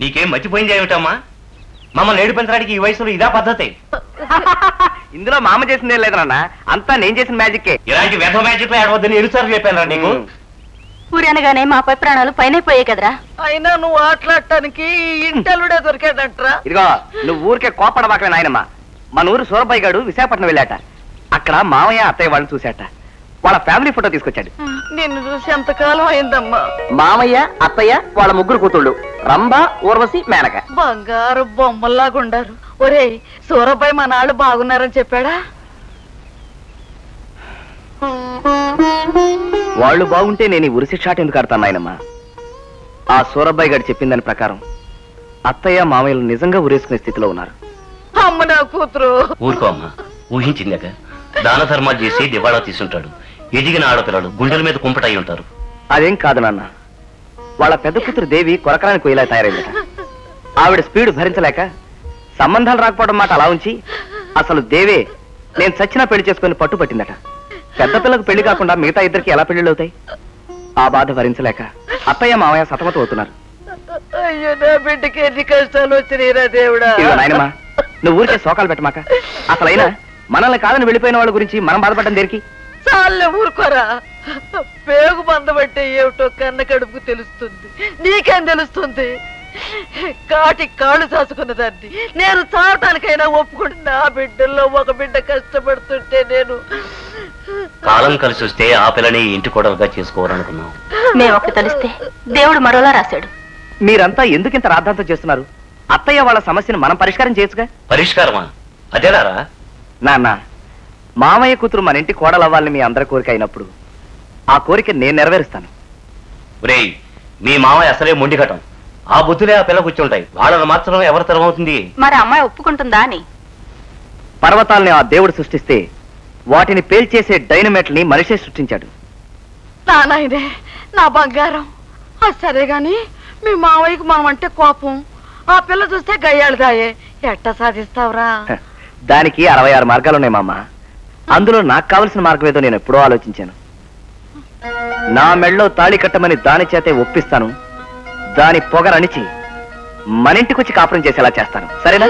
నీకేం మర్చిపోయింది ఏమిటమ్మా? మమ్మల్ని ఏడిపించడానికి ఈ వయసులో ఇదా పద్ధతి? ఇందులో మామ చేసిందే లేదు నాన్న, అంతా నేను చేసిన మ్యాజిక్కే. ఇలాంటి వ్యర్థ మ్యాజిక్ లో ఏడవద్దని ఎన్నిసార్లు చెప్పాను నీకు? ఊరనగానే మాపై ప్రాణాలు పైన పోయాయి కదరా. అయినా నువ్వు ఆటలాడటానికి ఇంటలుడే దొరికాడంటరా. ఇదిగో నువ్వు ఊరికే కోపడబాకలే నాయనమ్మా. మన ఊరు సూరబాయి గారు విశాఖపట్నం వెళ్ళాట. అక్కడ మామయ్య అత్తయ్య వాళ్ళని చూశాట. వాళ్ళ ఫ్యామిలీ ఫోటో తీసుకొచ్చాడు. నిన్ను చూసి ఎంతకాలం అయిందమ్మా. మామయ్య అత్తయ్య వాళ్ళ ముగ్గురు కూతుళ్ళు రంభ, ఊర్వశి, మేనక. బంగారు బొమ్మల్లాగుండారు. ఒరేయ్, సూరబాయి మన వాళ్ళు బాగున్నారని చెప్పాడా? వాళ్ళు బాగుంటే నేను ఈ ఉరిసి షాట్ ఎందుకు ఆడతాను నాయనమ్మా? ఆ సూరబాయి గారు చెప్పిన దాని ప్రకారం అత్తయ్య మామయ్యలు నిజంగా ఉరేసుకునే స్థితిలో ఉన్నారు. అమ్మ నా కూతురు. ఊరుకో అమ్మా, ఊహించిందాక దాన ధర్మాలు చేసి దివాళా తీసుంటాడు. ఎదిగిన ఆడపిల్లలు గుండెల మీద కుంపటై ఉంటారు. అదేం కాదు నాన్న, వాళ్ళ పెద్ద కూతురు దేవి కొరకరానికి పోయేలా తయారైందట. ఆవిడ స్పీడ్ భరించలేక సంబంధాలు రాకపోవడం మాట అలా ఉంచి అసలు దేవే నేను చచ్చినా పెళ్లి చేసుకుని పట్టుపట్టిందట. పెద్ద పిల్లకు పెళ్లి కాకుండా మిగతా ఇద్దరికి ఎలా పెళ్లిళ్ళు అవుతాయి? ఆ బాధ భరించలేక అత్తయ్య మామయ్య సతమతం అవుతున్నారు. అయ్యో, నా బిడ్డకి ఎన్ని కష్టాలు వచ్చినాయిరా దేవుడా. నాయనమ్మా, నువ్వు ఊరికే శోకాలు పెట్టమాక. అసలైనా మనల్ని కాదని వెళ్ళిపోయిన వాళ్ళ గురించి మనం బాధపడడం దేనికి? చాలే ఊరుకోరా. పేగు బంధబట్టే ఏమిటో కన్న కడుపు తెలుస్తుంది, నీకేం తెలుస్తుంది? కాటి కాళ్ళు చాసుకున్న దాన్ని నేను చావటానికైనా ఒప్పుకుంటే నా బిడ్డల్లో ఒక బిడ్డ కష్టపడుతుంటే నేను కాలం కలిసి వస్తే ఆ పిల్లని ఇంటి కొడలుగా చేసుకోవాలనుకున్నాం. మేము ఒకటి తెలిస్తే దేవుడు మరోలా రాశాడు. మీరంతా ఎందుకింత రాద్ధాంతం చేస్తున్నారు? అత్తయ్య వాళ్ళ సమస్యను మనం పరిష్కారం చేయొచ్చుగా. పరిష్కారమా? అదేలారా నాన్న, మామయ్య కూతురు మన ఇంటి కోడలవ్వాలని మీ అందరి కోరిక అయినప్పుడు ఆ కోరిక నేను నెరవేరుస్తాను. ఒరేయ్, మీ మామయ్య అసలే మొండిఘటం. ఆ బుద్ధులే ఆ పిల్ల కూర్చుంటాయి. వాళ్ళని మార్చడం ఎవరి తరం అవుతుంది? మరి అమ్మాయి ఒప్పుకుంటుందా అని. పర్వతాల్ని ఆ దేవుడు సృష్టిస్తే వాటిని పేల్చేసే డైనమైట్ని మనిషే సృష్టించాడు. నాయనే, నా బంగారం. సరే గాని మీ మావయ్యకు మనం అంటే కోపం, ఆ పిల్ల చూస్తే గయ్యాళదాయే. ఎట్టా సాధిస్తావురా? దానికి 66 మార్గాలున్నాయి మామ. అందులో నాకు కావలసిన మార్గం ఏదో నేను ఎప్పుడో ఆలోచించాను. నా మెళ్ళో తాళి కట్టమని దాని చేతే ఒప్పిస్తాను. దాని పొగరనిచి మనింటికొచ్చి కాపురం చేసేలా చేస్తాను. సరేనా?